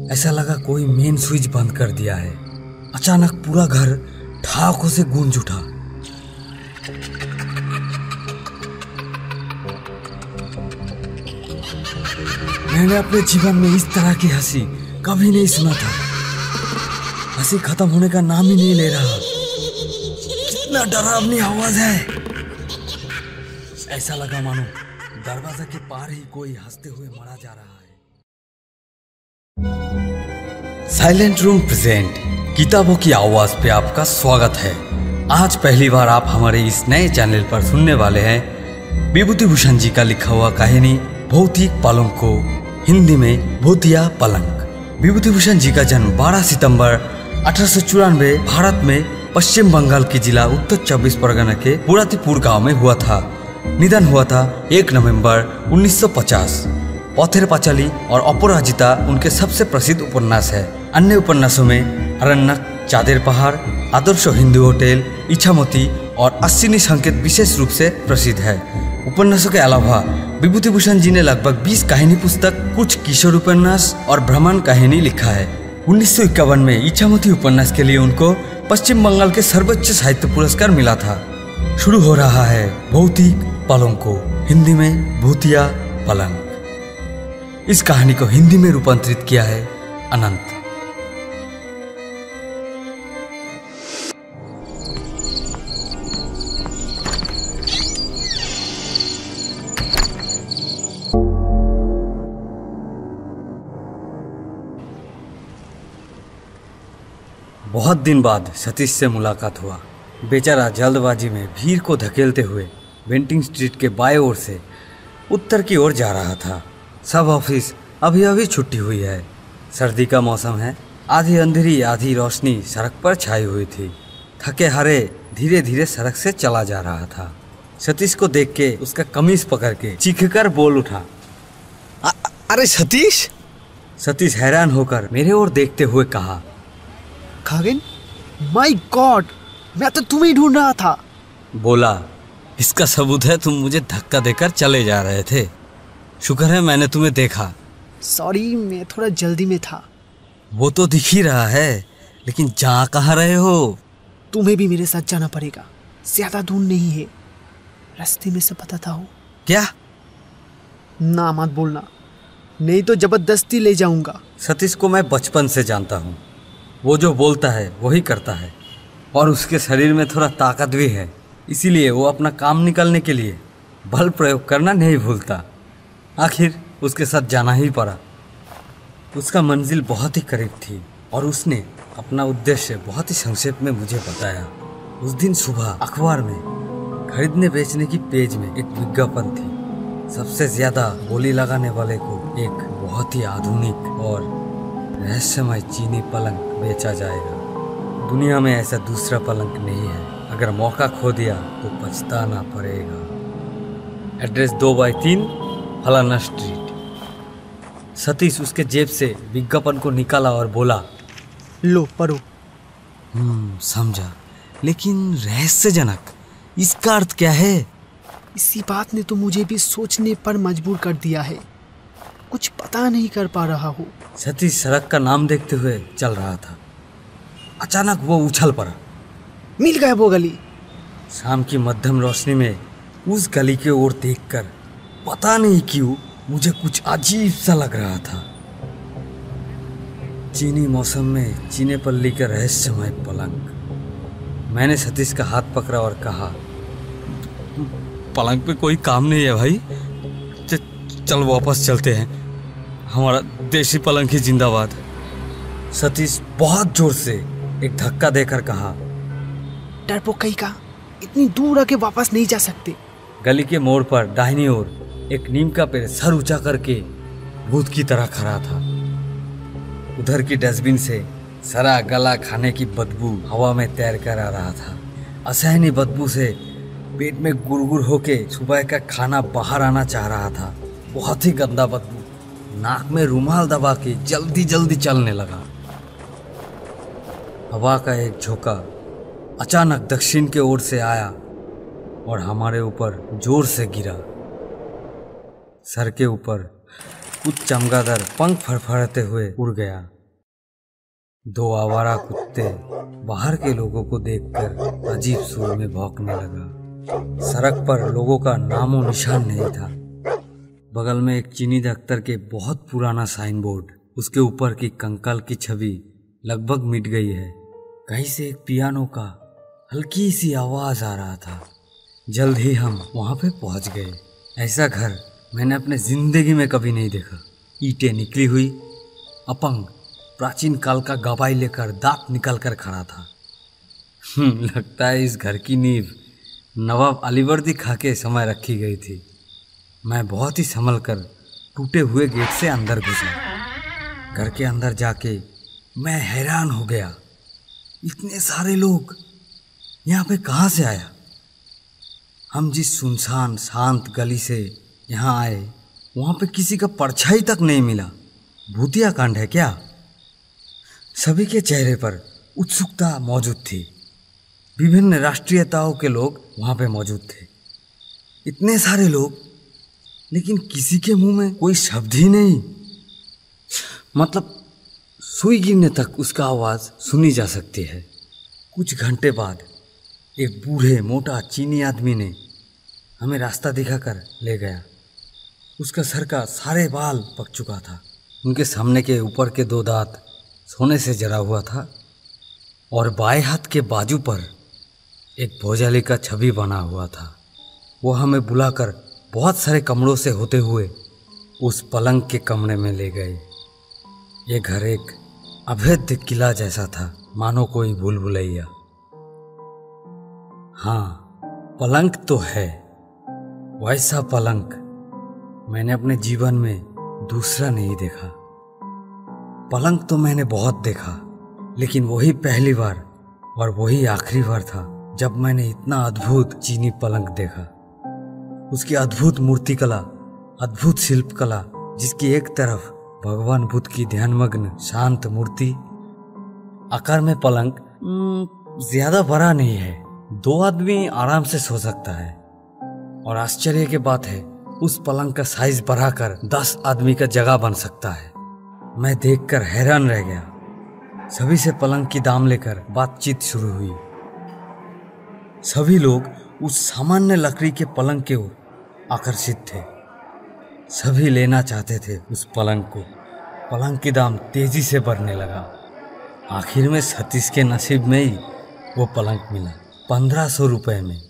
ऐसा लगा कोई मेन स्विच बंद कर दिया है। अचानक पूरा घर ठहाकों से गूंज उठा। मैंने अपने जीवन में इस तरह की हंसी कभी नहीं सुना था। हंसी खत्म होने का नाम ही नहीं ले रहा। कितना डरावनी आवाज है। ऐसा लगा मानो दरवाजा के पार ही कोई हंसते हुए मरा जा रहा है। साइलेंट रूम प्रेजेंट किताबों की आवाज पे आपका स्वागत है। आज पहली बार आप हमारे इस नए चैनल पर सुनने वाले हैं विभूति भूषण जी का लिखा हुआ कहानी भौतिक पलंग को, हिंदी में भूतिया पलंग। विभूति भूषण जी का जन्म 12 सितंबर 1894 भारत में पश्चिम बंगाल के जिला उत्तर 24 परगना के पुरातीपुर गांव में हुआ था। निधन हुआ था 1 नवंबर 1950। पथेर पांचाली और अपराजिता उनके सबसे प्रसिद्ध उपन्यास है। अन्य उपन्यासों में अरण्यक, चाँदेर पहाड़, आदर्श हिंदू होटल, इच्छामती और अश्विनी संकेत विशेष रूप से प्रसिद्ध है। उपन्यासों के अलावा विभूति भूषण जी ने लगभग 20 कहानी पुस्तक, कुछ किशोर उपन्यास और भ्रमण कहानी लिखा है। 1951 में इच्छामती उपन्यास के लिए उनको पश्चिम बंगाल के सर्वोच्च साहित्य पुरस्कार मिला था। शुरू हो रहा है भौतिक पलंग को, हिंदी में भूतिया पलंग। इस कहानी को हिंदी में रूपांतरित किया है अनंत। बहुत दिन बाद सतीश से मुलाकात हुआ। बेचारा जल्दबाजी में भीड़ को धकेलते हुए वेंटिंग स्ट्रीट के बाएं ओर से उत्तर की ओर जा रहा था। सब ऑफिस अभी अभी छुट्टी हुई है। सर्दी का मौसम है। आधी अंधेरी आधी रोशनी सड़क पर छाई हुई थी। थके हारे धीरे धीरे सड़क से चला जा रहा था। सतीश को देख के उसका कमीज पकड़ के चीखकर बोल उठा, अरे सतीश! सतीश हैरान होकर मेरे ओर देखते हुए कहा, खगेन, माय गॉड, मैं तो तुम्हें ढूंढ रहा था। बोला, इसका सबूत है तुम मुझे धक्का देकर चले जा रहे थे। शुक्र है मैंने तुम्हें देखा। सॉरी, मैं थोड़ा जल्दी में था। वो तो दिख ही रहा है, लेकिन जा कहाँ रहे हो? तुम्हें भी मेरे साथ जाना पड़ेगा। ज्यादा दूर नहीं है, रास्ते में से पता था हो। क्या? ना मत बोलना, नहीं तो जबरदस्ती ले जाऊंगा। सतीश को मैं बचपन से जानता हूँ। वो जो बोलता है वही करता है, और उसके शरीर में थोड़ा ताकत भी है। इसीलिए वो अपना काम निकालने के लिए बल प्रयोग करना नहीं भूलता। आखिर उसके साथ जाना ही पड़ा। उसका मंजिल बहुत ही करीब थी और उसने अपना उद्देश्य बहुत ही संक्षेप में मुझे बताया। उस दिन सुबह अखबार में खरीदने बेचने की पेज में एक विज्ञापन थी। सबसे ज्यादा बोली लगाने वाले को एक बहुत ही आधुनिक और रहस्यमय चीनी पलंग बेचा जाएगा। दुनिया में ऐसा दूसरा पलंग नहीं है। अगर मौका खो दिया तो पछताना पड़ेगा। एड्रेस 2/3 फलाना स्ट्रीट। सतीश उसके जेब से विज्ञापन को निकाला और बोला, लो पढ़ो। समझा, लेकिन रहस्यजनक, इसका अर्थ क्या है? इसी बात ने तो मुझे भी सोचने पर मजबूर कर दिया है। कुछ पता नहीं कर पा रहा हूँ। सतीश सड़क का नाम देखते हुए चल रहा था। अचानक वो उछल पड़ा। मिल गया वो गली। शाम की मध्यम रोशनी में उस गली की ओर देखकर पता नहीं क्यों मुझे कुछ अजीब सा लग रहा था। चीनी मौसम में चीने पल्ली का रहस्यमय पलंग। मैंने सतीश का हाथ पकड़ा और कहा, पलंग पे कोई काम नहीं है भाई, चल वापस चलते हैं। हमारा देसी पलंग ही जिंदाबाद। सतीश बहुत जोर से एक धक्का देकर कहा, डरपोक कहीं का, इतनी दूर आके वापस नहीं जा सकते। गली के मोड़ पर दाहिनी ओर एक नीम का पेड़ सर ऊंचा करके भूत की तरह खड़ा था। उधर की डस्टबिन से सड़ा गला खाने की बदबू हवा में तैर कर आ रहा था। असहनीय बदबू से पेट में गुड़गुड़ होके सुबह का खाना बाहर आना चाह रहा था। बहुत ही गंदा बदबू। नाक में रुमाल दबा के जल्दी जल्दी चलने लगा। हवा का एक झोंका अचानक दक्षिण की ओर से आया और हमारे ऊपर जोर से गिरा। सर के ऊपर कुछ चमगादड़ पंख फड़फड़ाते हुए उड़ गया। दो आवारा कुत्ते बाहर के लोगों को देखकर अजीब सुर में भौंकने लगा। सड़क पर लोगों का नामो निशान नहीं था। बगल में एक चीनी दफ्तर के बहुत पुराना साइन बोर्ड, उसके ऊपर की कंकाल की छवि लगभग मिट गई है। कहीं से एक पियानो का हल्की सी आवाज आ रहा था। जल्द ही हम वहां पे पहुंच गए। ऐसा घर मैंने अपने जिंदगी में कभी नहीं देखा। ईंटें निकली हुई, अपंग, प्राचीन काल का गवाई लेकर दांत निकल कर खड़ा था। लगता है इस घर की नींव नवाब अलीवर्दी खा के समय रखी गई थी। मैं बहुत ही संभल कर टूटे हुए गेट से अंदर घुसा। घर के अंदर जाके मैं हैरान हो गया। इतने सारे लोग यहाँ पे कहाँ से आया? हम जिस सुनसान शांत गली से यहाँ आए वहाँ पे किसी का परछाई तक नहीं मिला। भूतिया कांड है क्या? सभी के चेहरे पर उत्सुकता मौजूद थी। विभिन्न राष्ट्रीयताओं के लोग वहाँ पे मौजूद थे। इतने सारे लोग, लेकिन किसी के मुंह में कोई शब्द ही नहीं। मतलब सुई गिरने तक उसका आवाज सुनी जा सकती है। कुछ घंटे बाद एक बूढ़े मोटा चीनी आदमी ने हमें रास्ता दिखाकर ले गया। उसका सर का सारे बाल पक चुका था। उनके सामने के ऊपर के दो दांत सोने से जला हुआ था और बाएं हाथ के बाजू पर एक भोजाली का छवि बना हुआ था। वो हमें बुलाकर बहुत सारे कमरों से होते हुए उस पलंग के कमरे में ले गए। ये घर एक अभेद्य किला जैसा था, मानो कोई भूल भुलैया। हाँ, पलंग तो है। वैसा पलंग मैंने अपने जीवन में दूसरा नहीं देखा। पलंग तो मैंने बहुत देखा, लेकिन वही पहली बार और वही आखिरी बार था जब मैंने इतना अद्भुत चीनी पलंग देखा। उसकी अद्भुत मूर्तिकला, अद्भुत शिल्पकला, जिसकी एक तरफ भगवान बुद्ध की ध्यानमग्न शांत मूर्ति। आकार में पलंग ज्यादा बड़ा नहीं है, 2 आदमी आराम से सो सकता है। और आश्चर्य की बात है, उस पलंग का साइज बढ़ाकर 10 आदमी का जगह बन सकता है। मैं देखकर हैरान रह गया। सभी से पलंग की दाम लेकर बातचीत शुरू हुई। सभी लोग उस सामान्य लकड़ी के पलंग की ओर आकर्षित थे। सभी लेना चाहते थे उस पलंग को। पलंग की दाम तेजी से बढ़ने लगा। आखिर में सतीश के नसीब में ही वो पलंग मिला, 1500 रुपए में।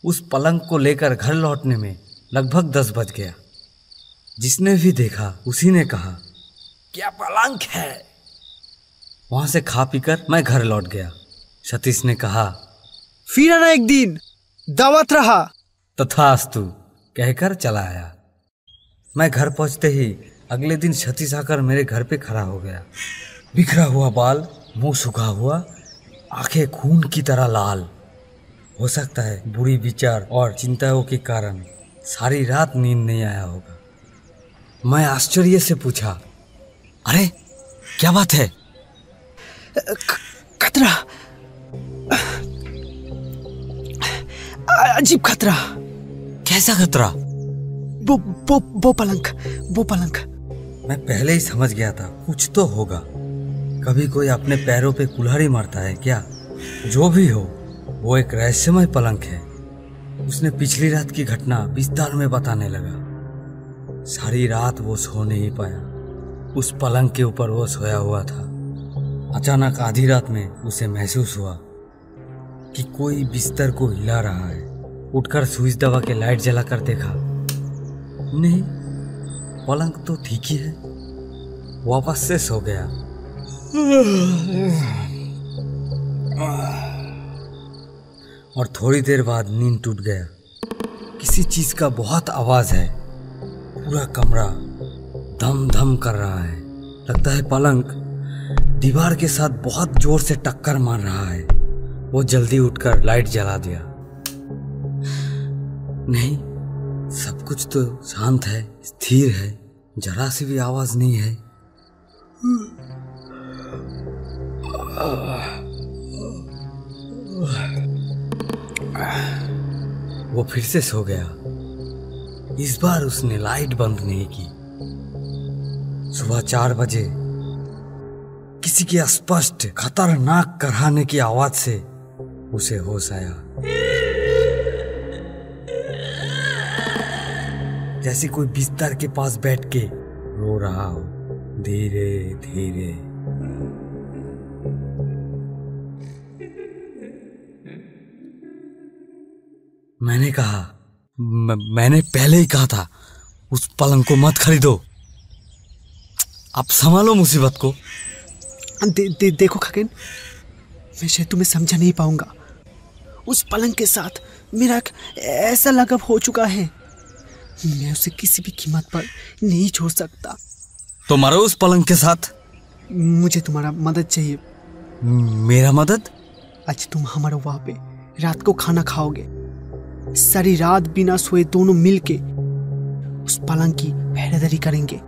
उस पलंग को लेकर घर लौटने में लगभग 10 बज गया। जिसने भी देखा उसी ने कहा, क्या पलंग है? वहां से खा पीकर मैं घर लौट गया। सतीश ने कहा, फिर आना एक दिन, दावत रहा। तथास्तु कहकर चला आया। मैं घर पहुंचते ही अगले दिन सतीश आकर मेरे घर पे खड़ा हो गया। बिखरा हुआ बाल, मुंह सूखा हुआ, आंखें खून की तरह लाल। हो सकता है बुरी विचार और चिंताओं के कारण सारी रात नींद नहीं आया होगा। मैं आश्चर्य से पूछा, अरे क्या बात है? खतरा, अजीब खतरा। कैसा खतरा? वो पलंग। मैं पहले ही समझ गया था कुछ तो होगा। कभी कोई अपने पैरों पे कुल्हाड़ी मारता है क्या? जो भी हो, वो एक रहस्यमय पलंग है। उसने पिछली रात की घटना विस्तार में बताने लगा। सारी रात वो सो नहीं पाया। उस पलंग के ऊपर वो सोया हुआ था। अचानक आधी रात में उसे महसूस हुआ कि कोई बिस्तर को हिला रहा है। उठकर स्विच दबा के लाइट जलाकर देखा, नहीं, पलंग तो ठीक ही है। वापस से सो गया। और थोड़ी देर बाद नींद टूट गया। किसी चीज का बहुत आवाज है। पूरा कमरा धम धम कर रहा है। लगता है पलंग दीवार के साथ बहुत जोर से टक्कर मार रहा है। वो जल्दी उठकर लाइट जला दिया। नहीं, सब कुछ तो शांत है, स्थिर है, जरा सी भी आवाज नहीं है। वो फिर से सो गया। इस बार उसने लाइट बंद नहीं की। सुबह 4 बजे किसी की स्पष्ट खतरनाक कराहने की आवाज से उसे होश आया। जैसे कोई बिस्तर के पास बैठ के रो रहा हो, धीरे धीरे। मैंने कहा, मैंने पहले ही कहा था उस पलंग को मत खरीदो। अब संभालो मुसीबत को। देखो खगेन, मैं शायद तुम्हें समझा नहीं पाऊंगा। उस पलंग के साथ मेरा ऐसा लगाव हो चुका है, मैं उसे किसी भी कीमत पर नहीं छोड़ सकता। तो मरो उस पलंग के साथ। मुझे तुम्हारा मदद चाहिए। मेरा मदद? आज तुम हमारे वहां पे रात को खाना खाओगे। सारी रात बिना सोए दोनों मिलके उस पलंग की पहरेदारी करेंगे।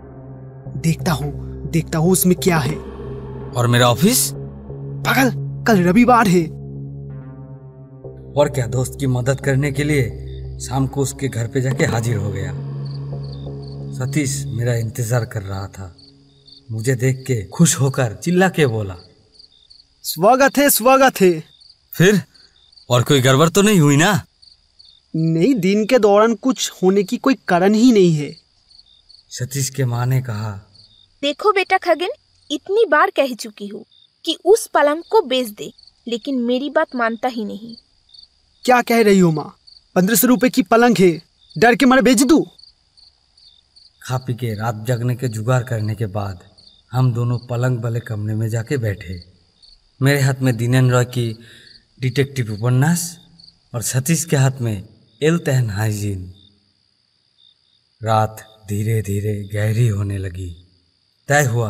देखता हूँ उसमें क्या है। और मेरा ऑफिस? पागल, कल रविवार है। और क्या, दोस्त की मदद करने के लिए शाम को उसके घर पे जाके हाजिर हो गया। सतीश मेरा इंतजार कर रहा था। मुझे देख के खुश होकर चिल्ला के बोला, स्वागत है। फिर और कोई गड़बड़ तो नहीं हुई ना? नहीं, दिन के दौरान कुछ होने की कोई कारण ही नहीं है। सतीश के माँ ने कहा, देखो बेटा खगेन, इतनी बार कह चुकी हूँ कि उस पलंग को बेच दे, लेकिन मेरी बात मानता ही नहीं। क्या कह रही हो माँ? 1500 रुपए की पलंग है, डर के मारे बेच दूं? खा पी के रात जगने के जुगाड़ करने के बाद हम दोनों पलंग वाले कमरे में जाके बैठे। मेरे हाथ में दीनेन रॉय की डिटेक्टिव उपन्यास और सतीश के हाथ में हेल्थ एंड हाइजीन। रात धीरे धीरे गहरी होने लगी। तय हुआ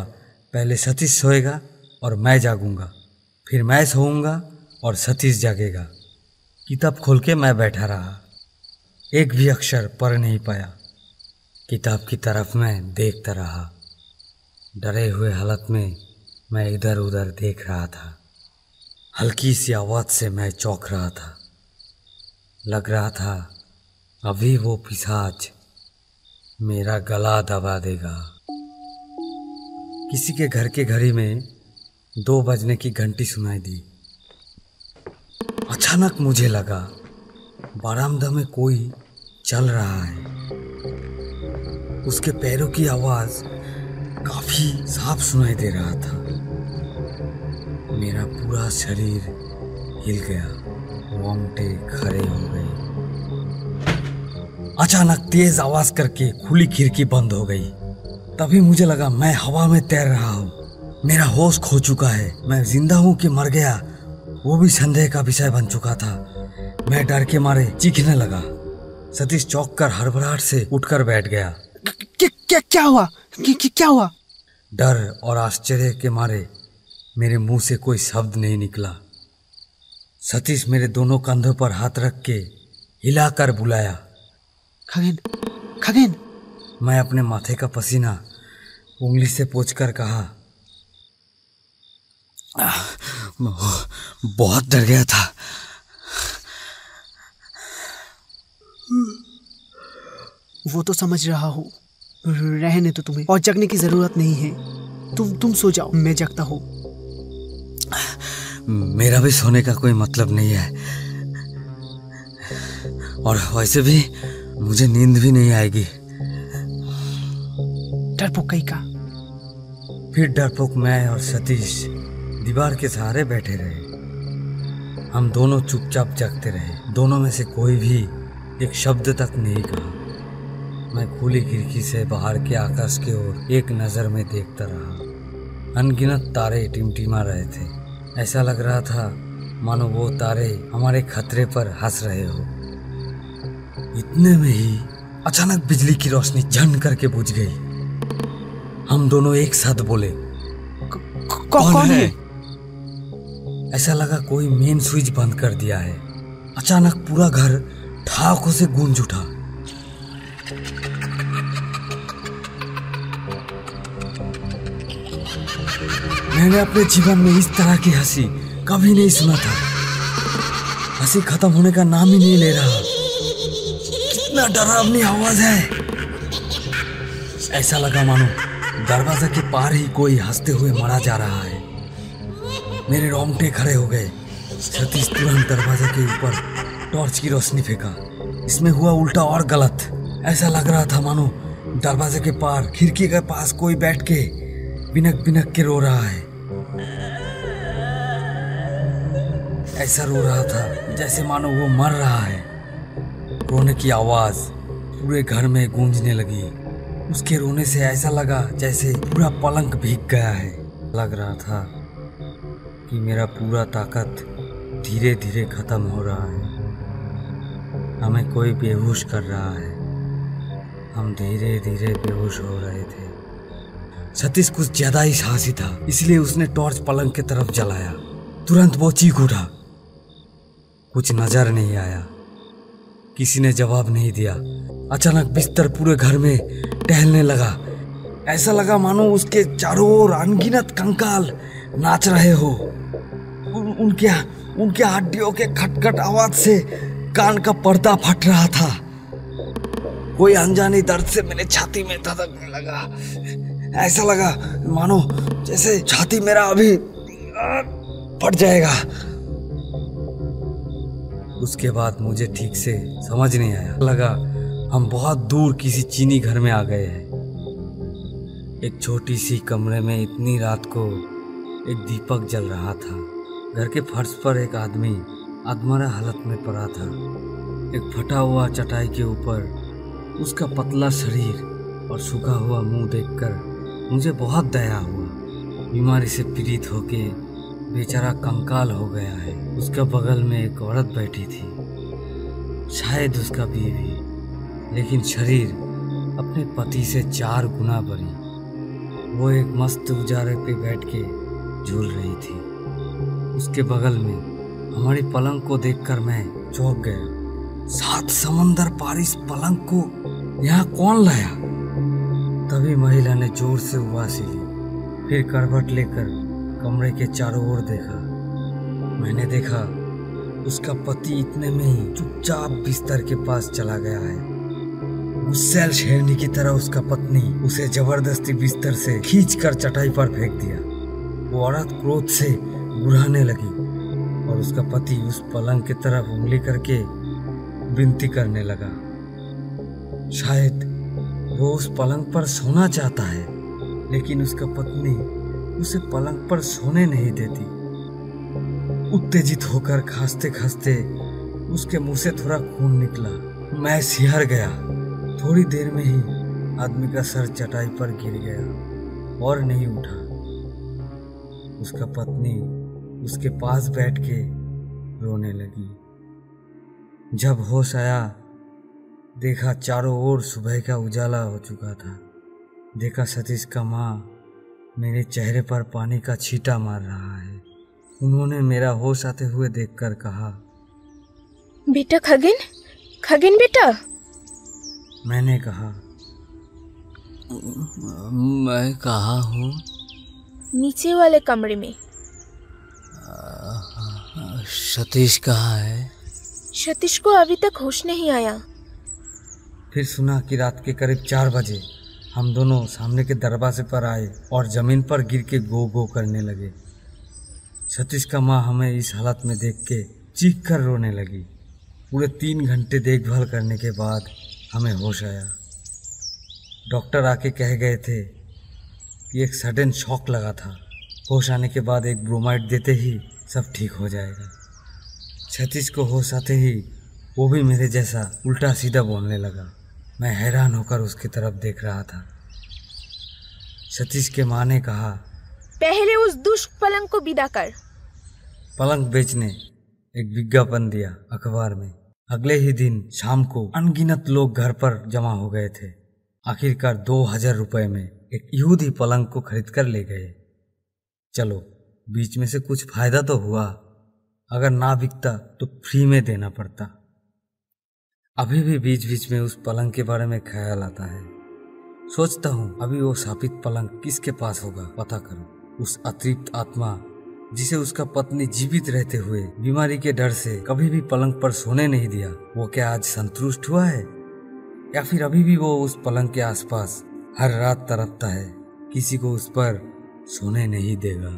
पहले सतीश सोएगा और मैं जागूंगा, फिर मैं सोऊंगा और सतीश जागेगा। किताब खोल के मैं बैठा रहा, एक भी अक्षर पढ़ नहीं पाया। किताब की तरफ मैं देखता रहा। डरे हुए हालत में मैं इधर उधर देख रहा था। हल्की सी आवाज से मैं चौंक रहा था। लग रहा था अभी वो पिशाच मेरा गला दबा देगा। किसी के घर के घड़ी में 2 बजने की घंटी सुनाई दी। अचानक मुझे लगा बरामदा में कोई चल रहा है। उसके पैरों की आवाज काफी साफ सुनाई दे रहा था। मेरा पूरा शरीर हिल गया, रोंगटे खड़े हो गए। अचानक तेज आवाज करके खुली खिड़की बंद हो गई। तभी मुझे लगा मैं हवा में तैर रहा हूँ। मेरा होश खो चुका है। मैं जिंदा हूँ कि मर गया, वो भी संदेह का विषय बन चुका था। मैं डर के मारे चीखने लगा। सतीश चौंक कर हड़बड़ाहट से उठकर बैठ गया। क्या हुआ? क्या हुआ? डर और आश्चर्य के मारे मेरे मुंह से कोई शब्द नहीं निकला। सतीश मेरे दोनों कंधों पर हाथ रख के हिलाकर बुलाया, खगेन। मैं अपने माथे का पसीना उंगली से पोंछकर कहा, बहुत डर गया था। वो तो समझ रहा हूँ, रहने तो तुम्हें और जगने की जरूरत नहीं है। तुम सो जाओ, मैं जगता हूँ। मेरा भी सोने का कोई मतलब नहीं है, और वैसे भी मुझे नींद भी नहीं आएगी। डरपोक कहीं का। फिर डरपोक मैं और सतीश दीवार के सहारे बैठे रहे। हम दोनों चुपचाप जगते रहे। दोनों में से कोई भी एक शब्द तक नहीं कहा। मैं खुली खिड़की से बाहर के आकाश की ओर एक नजर में देखता रहा। अनगिनत तारे टिमटिमा रहे थे। ऐसा लग रहा था मानो वो तारे हमारे खतरे पर हंस रहे हो। इतने में ही अचानक बिजली की रोशनी झन करके बुझ गई। हम दोनों एक साथ बोले, कौन है? ऐसा लगा कोई मेन स्विच बंद कर दिया है। अचानक पूरा घर ठाकों से गूंज उठा। मैंने अपने जीवन में इस तरह की हंसी कभी नहीं सुना था। हंसी खत्म होने का नाम ही नहीं ले रहा। कितना डरावनी आवाज है। ऐसा लगा मानो दरवाजा के पार ही कोई हंसते हुए मरा जा रहा है। मेरे रोंगटे खड़े हो गए। सतीश तुरंत दरवाजे के ऊपर टॉर्च की रोशनी फेंका। इसमें हुआ उल्टा और गलत। ऐसा लग रहा था मानो दरवाजे के पार खिड़की के पास कोई बैठ के बिनक बिनक के रो रहा है। ऐसा रो रहा था जैसे मानो वो मर रहा है। रोने की आवाज पूरे घर में गूंजने लगी। उसके रोने से ऐसा लगा जैसे पूरा पलंग भीग गया है। लग रहा था कि मेरा पूरा ताकत धीरे धीरे खत्म हो रहा है। हमें कोई बेहोश कर रहा है। हम धीरे धीरे बेहोश हो रहे थे। सतीश कुछ ज्यादा ही साहसी था, इसलिए उसने टॉर्च पलंग की तरफ जलाया। तुरंत वो चीख उठा। कुछ नजर नहीं आया, किसी ने जवाब नहीं दिया। अचानक बिस्तर पूरे घर में टहलने लगा। ऐसा लगा मानो उसके चारों ओर अनगिनत कंकाल नाच रहे हो। उनके हड्डियों के खटखट आवाज से कान का पर्दा फट रहा था। कोई अनजानी दर्द से मेरे छाती में धड़कने लगा। ऐसा लगा मानो जैसे छाती मेरा अभी फट जाएगा। उसके बाद मुझे ठीक से समझ नहीं आया। लगा हम बहुत दूर किसी चीनी घर में आ गए हैं। एक छोटी सी कमरे में इतनी रात को एक दीपक जल रहा था। घर के फर्श पर एक आदमी अधमरा हालत में पड़ा था। एक फटा हुआ चटाई के ऊपर उसका पतला शरीर और सूखा हुआ मुंह देखकर मुझे बहुत दया हुआ। बीमारी से पीड़ित होके बेचारा कंकाल हो गया है। उसका बगल में एक औरत बैठी थी, शायद उसका बीवी, लेकिन शरीर अपने पति से 4 गुना बड़ी। वो एक मस्त उजारे पे बैठ के झूल रही थी। उसके बगल में हमारी पलंग को देखकर मैं चौंक गया। 7 समंदर पार इस पलंग को यहाँ कौन लाया? तभी महिला ने जोर से उबासी ली। फिर करवट लेकर कमरे के चारों ओर देखा। मैंने देखा उसका पति इतने में ही चुपचाप बिस्तर के पास चला गया है। गुस्सैल शेरनी की तरह उसका पत्नी उसे जबरदस्ती बिस्तर से खींचकर चटाई पर फेंक दिया। वो औरत क्रोध से गुर्राने लगी और उसका पति उस पलंग की तरफ उंगली करके विनती करने लगा। शायद वो उस पलंग पर सोना चाहता है, लेकिन उसका पत्नी उसे पलंग पर सोने नहीं देती। उत्तेजित होकर खांसते खांसते उसके मुंह से थोड़ा खून निकला। मैं सिहर गया। थोड़ी देर में ही आदमी का सर चटाई पर गिर गया और नहीं उठा। उसका पत्नी उसके पास बैठ के रोने लगी। जब होश आया, देखा चारों ओर सुबह का उजाला हो चुका था। देखा सतीश का माँ मेरे चेहरे पर पानी का छींटा मार रहा है। उन्होंने मेरा होश आते हुए देखकर कहा, बेटा खगेन, खगेन बेटा। मैंने कहा, मैं कहाँ हूँ? नीचे वाले कमरे में। सतीश कहाँ है? सतीश को अभी तक होश नहीं आया। फिर सुना कि रात के करीब 4 बजे हम दोनों सामने के दरवाजे पर आए और जमीन पर गिर के गो गो करने लगे। सतीश का माँ हमें इस हालत में देख के चीख कर रोने लगी। पूरे 3 घंटे देखभाल करने के बाद हमें होश आया। डॉक्टर आके कह गए थे कि एक सडन शॉक लगा था। होश आने के बाद एक ब्रोमाइड देते ही सब ठीक हो जाएगा। सतीश को होश आते ही वो भी मेरे जैसा उल्टा सीधा बोलने लगा। मैं हैरान होकर उसकी तरफ देख रहा था। सतीश के माँ ने कहा, पहले उस दुष्ट पलंग को विदा कर। पलंग बेचने एक विज्ञापन दिया अखबार में। अगले ही दिन शाम को अनगिनत लोग घर पर जमा हो गए थे। आखिरकार 2000 रुपए में एक यहूदी पलंग को खरीद कर ले गए। चलो, बीच में से कुछ फायदा तो हुआ। अगर ना बिकता तो फ्री में देना पड़ता। अभी भी बीच बीच में उस पलंग के बारे में ख्याल आता है। सोचता हूँ अभी वो शापित पलंग किसके पास होगा, पता करूँ। उस अतृप्त आत्मा जिसे उसका पत्नी जीवित रहते हुए बीमारी के डर से कभी भी पलंग पर सोने नहीं दिया, वो क्या आज संतुष्ट हुआ है? या फिर अभी भी वो उस पलंग के आसपास हर रात तड़पता है, किसी को उस पर सोने नहीं देगा।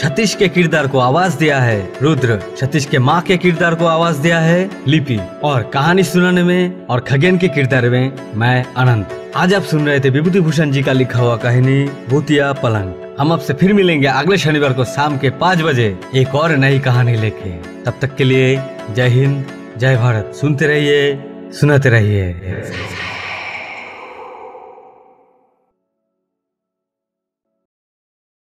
सतीश के किरदार को आवाज दिया है रुद्र, सतीश के माँ के किरदार को आवाज दिया है लिपि, और कहानी सुनाने में और खगेन के किरदार में मैं अनंत। आज आप सुन रहे थे विभूति भूषण जी का लिखा हुआ कहानी भूतिया पलंग। हम आपसे फिर मिलेंगे अगले शनिवार को शाम के 5 बजे एक और नई कहानी लेके। तब तक के लिए जय हिंद, जय भारत। सुनते रहिए, सुनाते रहिए।